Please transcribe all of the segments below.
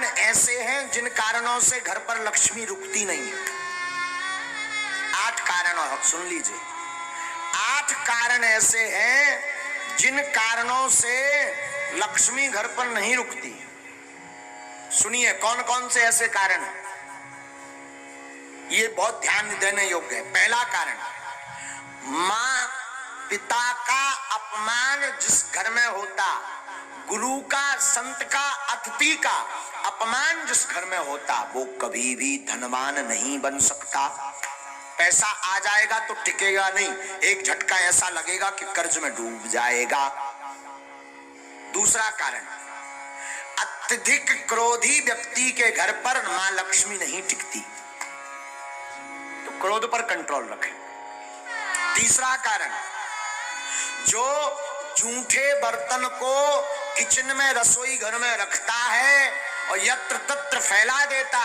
कारण ऐसे हैं जिन कारणों से घर पर लक्ष्मी रुकती नहीं है। 8 कारण सुन लीजिए। 8 कारण ऐसे हैं जिन कारणों से लक्ष्मी घर पर नहीं रुकती। सुनिए कौन कौन से ऐसे कारण हैं, ये बहुत ध्यान देने योग्य है। पहला कारण, मां पिता का अपमान जिस घर में होता, गुरु का, संत का, अतिथि का अपमान जिस घर में होता, वो कभी भी धनवान नहीं बन सकता। पैसा आ जाएगा तो टिकेगा नहीं, एक झटका ऐसा लगेगा कि कर्ज में डूब जाएगा। दूसरा कारण, अत्यधिक क्रोधी व्यक्ति के घर पर मां लक्ष्मी नहीं टिकती, तो क्रोध पर कंट्रोल रखें। तीसरा कारण, जो जूठे बर्तन को किचन में, रसोई घर में रखता है और यत्र तत्र फैला देता,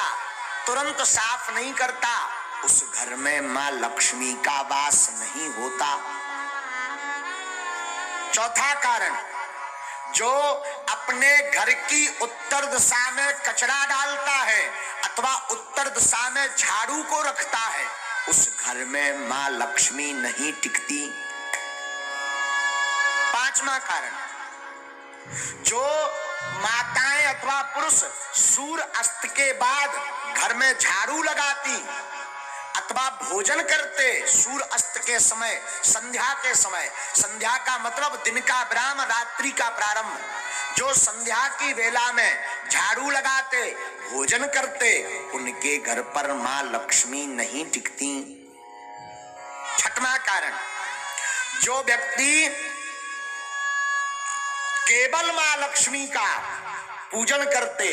तुरंत साफ नहीं करता, उस घर में मां लक्ष्मी का वास नहीं होता। चौथा कारण, जो अपने घर की उत्तर दिशा में कचरा डालता है अथवा उत्तर दिशा में झाड़ू को रखता है, उस घर में मां लक्ष्मी नहीं टिकती। पांचवा कारण, जो माताएं अथवा पुरुष सूर्य अस्त के बाद घर में झाड़ू लगाती अथवा भोजन करते सूर्य अस्त के समय, संध्या के समय, संध्या का मतलब दिन का विराम, रात्रि का प्रारंभ, जो संध्या की वेला में झाड़ू लगाते, भोजन करते, उनके घर पर मां लक्ष्मी नहीं टिकती। छठवां कारण, जो व्यक्ति केवल मां लक्ष्मी का पूजन करते,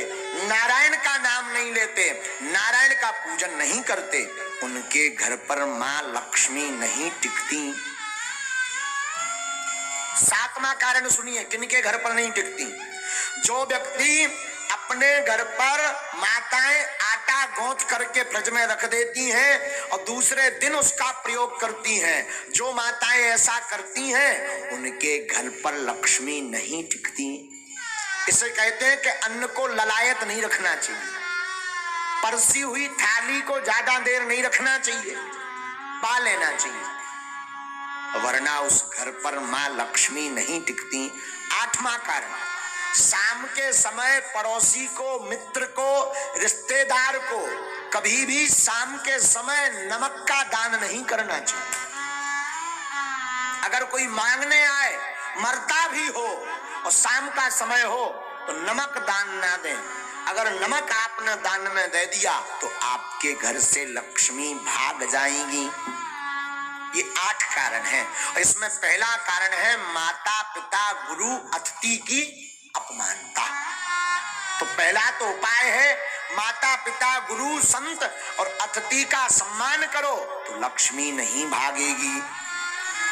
नारायण का नाम नहीं लेते, नारायण का पूजन नहीं करते, उनके घर पर मां लक्ष्मी नहीं टिकती। सातवां कारण सुनिए, किनके घर पर नहीं टिकती, जो व्यक्ति अपने घर पर माताएं आटा गूंथ करके फ्रिज में रख देती हैं और दूसरे दिन उसका प्रयोग करती हैं, जो माताएं ऐसा करती हैं उनके घर पर लक्ष्मी नहीं टिकती। इसे कहते हैं कि अन्न को ललायत नहीं रखना चाहिए, परसी हुई थाली को ज्यादा देर नहीं रखना चाहिए, पा लेना चाहिए, वरना उस घर पर मां लक्ष्मी नहीं टिकती। आठवां कारण, शाम के समय पड़ोसी को, मित्र को, रिश्तेदार को कभी भी शाम के समय नमक का दान नहीं करना चाहिए। अगर कोई मांगने आए, मरता भी हो और शाम का समय हो तो नमक दान ना दें। अगर नमक आपने दान में दे दिया तो आपके घर से लक्ष्मी भाग जाएंगी। ये 8 कारण हैं और इसमें पहला कारण है माता पिता गुरु अतिथि की अपमानता। तो पहला तो उपाय है माता पिता गुरु संत और अतिथि का सम्मान करो तो लक्ष्मी नहीं भागेगी।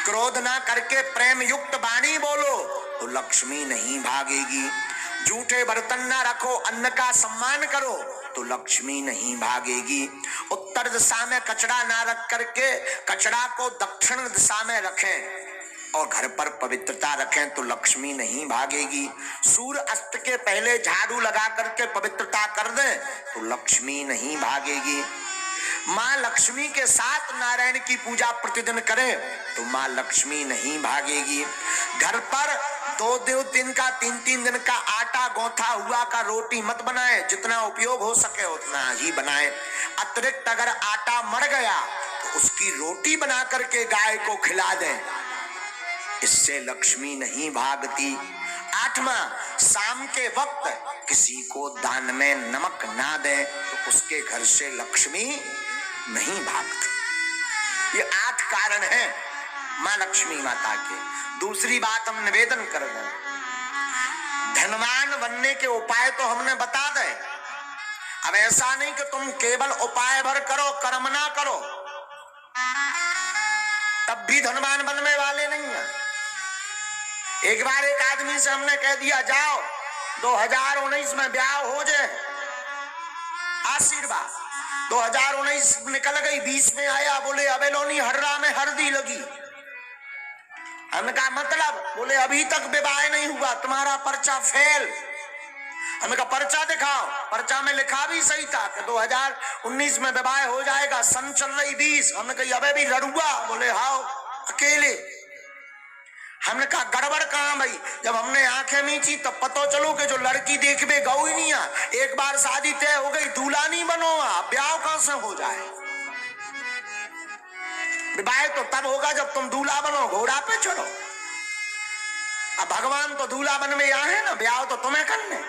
क्रोध ना करके प्रेम युक्त वाणी बोलो तो लक्ष्मी नहीं भागेगी। झूठे बर्तन ना रखो, अन्न का सम्मान करो तो लक्ष्मी नहीं भागेगी। उत्तर दिशा में कचरा ना रख करके कचरा को दक्षिण दिशा में रखें और घर पर पवित्रता रखें तो लक्ष्मी नहीं भागेगी। सूर्य अस्त के पहले झाड़ू लगा करके पवित्रता कर दें तो लक्ष्मी नहीं भागेगी। मां लक्ष्मी के साथ नारायण की पूजा प्रतिदिन करें तो मां लक्ष्मी नहीं भागेगी। घर पर 2 दिन का 3 दिन का आटा गौथा हुआ का रोटी मत बनाएं, जितना उपयोग हो सके उतना ही बनाएं। अतिरिक्त अगर आटा मर गया तो उसकी रोटी बना करके गाय को खिला दें, इससे लक्ष्मी नहीं भागती। 8वां, शाम के वक्त किसी को दान में नमक ना दें तो उसके घर से लक्ष्मी नहीं भागती। ये 8 कारण हैं मां लक्ष्मी माता के। दूसरी बात हम निवेदन कर दें, धनवान बनने के उपाय तो हमने बता दे। अब ऐसा नहीं कि तुम केवल उपाय भर करो, कर्म ना करो, तब भी धनवान बनने वाले नहीं है। एक बार एक आदमी से हमने कह दिया जाओ 2019 में ब्याह हो जाए, आशीर्वाद। 2019 निकल गई, 20 में आया, बोले अबेलोनी हर्रा में हरदी लगी। हमने कहा मतलब, बोले अभी तक विवाह नहीं हुआ, तुम्हारा पर्चा फेल। हमने कहा पर्चा दिखाओ। पर्चा में लिखा भी सही था कि 2019 में विवाह हो जाएगा, सन चल रही 20। हमने कहा अबे भी लड़ुआ, बोले हाओ अकेले। हमने कहा गड़बड़ कहां भाई? जब हमने आंखें मीची तब पता चलो कि जो लड़की देखबे गौ ही नहीं है। एक बार शादी तय हो गई, दूल्हा नहीं बनो, ब्याह कहां से हो जाए? विवाह तो तब होगा जब तुम दूल्हा बनो, घोड़ा पे चढ़ो। अब भगवान तो दूल्हा बन में यहाँ है ना, ब्याह तो तुम्हें करने।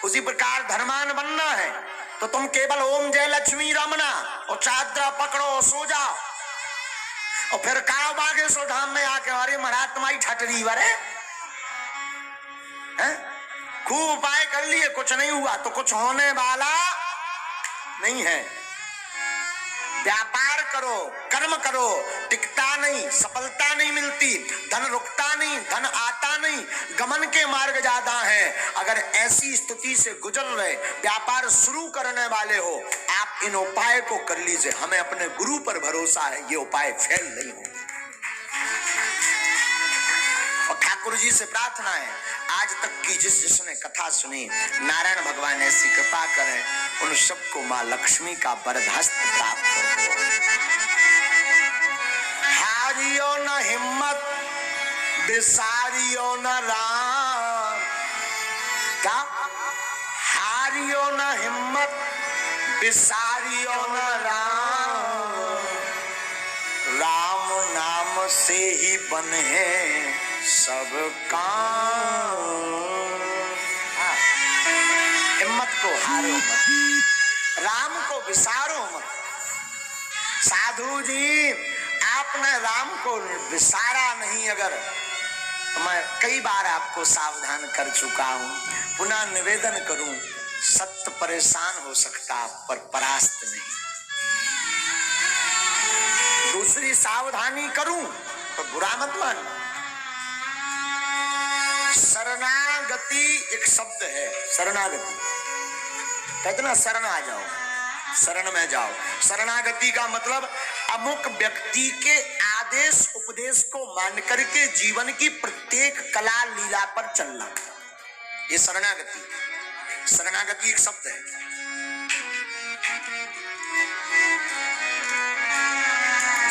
उसी प्रकार धर्मान बनना है तो तुम केवल ओम जय लक्ष्मी रमना और चादरा पकड़ो और सो जाओ, और फिर काव बागेश्वर धाम में आके अरे महाराज तुम्हारी ठटरी वरे खूब उपाय कर लिए, कुछ नहीं हुआ तो कुछ होने वाला नहीं है। व्यापार करो, कर्म करो, टिकता नहीं, सफलता नहीं मिलती, धन रुकता नहीं, धन आता नहीं, गमन के मार्ग ज्यादा हैं। अगर ऐसी स्थिति से गुजर रहे, व्यापार शुरू करने वाले हो, आप इन उपाय को कर लीजिए। हमें अपने गुरु पर भरोसा है, ये उपाय फेल नहीं होंगे। और ठाकुर जी से प्रार्थना है, आज तक की जिसने कथा सुनी, नारायण भगवान ऐसी कृपा करें, उन सबको मां लक्ष्मी का वरदहस्त प्राप्त हो। हारियो न हिम्मत, बिसारियो न राम। क्या? हारियो न हिम्मत, बिसारियो न राम। राम नाम से ही बने सब काम। हिम्मत को हारो मत, राम को विसारो मत। साधु जी आपने राम को विसारा नहीं, अगर तो मैं कई बार आपको सावधान कर चुका हूं, पुनः निवेदन करूं, सत्य परेशान हो सकता पर परास्त नहीं। दूसरी सावधानी करूं तो बुरा मत मान। शरणागति एक शब्द है, शरणागति कहते ना, शरण आ जाओ, शरण में जाओ। शरणागति का मतलब अमुक व्यक्ति के आदेश उपदेश को मान करके जीवन की प्रत्येक कला लीला पर चलना, ये शरणागति। शरणागति एक शब्द है।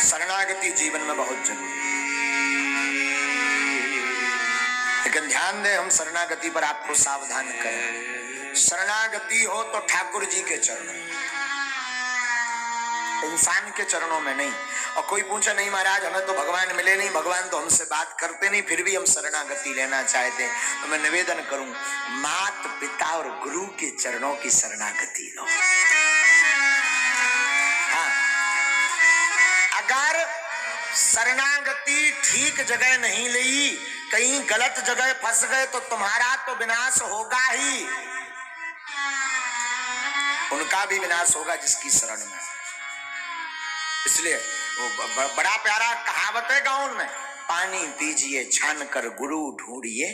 शरणागति जीवन में बहुत जरूरी है, लेकिन ध्यान दें, हम शरणागति पर आपको सावधान करें। शरणागति हो तो ठाकुर जी के चरणों, इंसान के चरणों में नहीं। और कोई पूछे नहीं महाराज हमें तो भगवान मिले नहीं, भगवान तो हमसे बात करते नहीं, फिर भी हम शरणागति लेना चाहते हैं, तो मैं निवेदन करूं, मात पिता और गुरु के चरणों की शरणागति लो। हाँ, अगर शरणागति ठीक जगह नहीं ली, कहीं गलत जगह फंस गए तो तुम्हारा तो विनाश होगा ही, उनका भी विनाश होगा जिसकी शरण में। इसलिए वो बड़ा प्यारा कहावत है गाँव में, पानी पीजिए छान कर गुरु ढूंढिए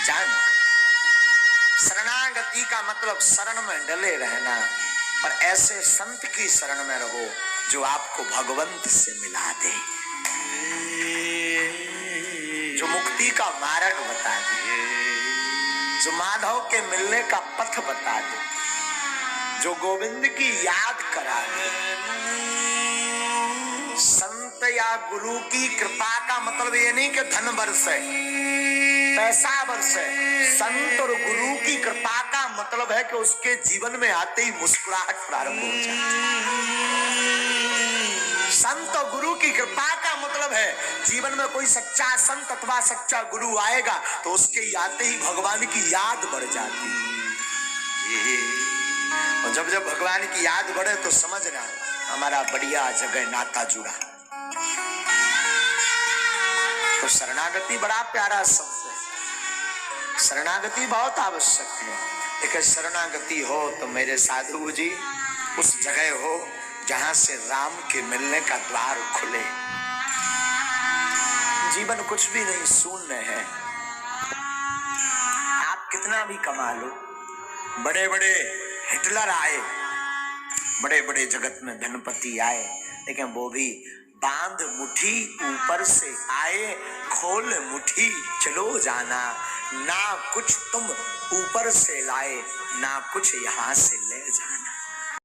जान। शरणागति का मतलब शरण में डले रहना, और ऐसे संत की शरण में रहो जो आपको भगवंत से मिला दे, जो मुक्ति का मार्ग बता दे, जो माधव के मिलने का पथ बता दे, जो गोविंद की याद करा दे। संत या गुरु की कृपा का मतलब ये नहीं कि धन बरसे, पैसा बरसे। संत और गुरु की कृपा का मतलब है कि उसके जीवन में आते ही मुस्कुराहट प्रारंभ हो जाए। संत और गुरु की कृपा का मतलब है जीवन में कोई सच्चा संत अथवा सच्चा गुरु आएगा तो उसके आते ही भगवान की याद बढ़ जाती है। और जब जब भगवान की याद बढ़े तो समझना हमारा बढ़िया जगह नाता जुड़ा। तो शरणागति बड़ा प्यारा शब्द है, शरणागति बहुत आवश्यक है। लेकिन शरणागति हो तो मेरे साधु जी उस जगह हो जहां से राम के मिलने का द्वार खुले। जीवन कुछ भी नहीं, शून्य है। आप कितना भी कमा लो, बड़े बड़े हिटलर आए, बड़े बड़े जगत में धनपति आए, लेकिन वो भी बांध मुट्ठी ऊपर से आए, खोल मुट्ठी चलो जाना। ना कुछ तुम ऊपर से लाए, ना कुछ यहाँ से ले जाना।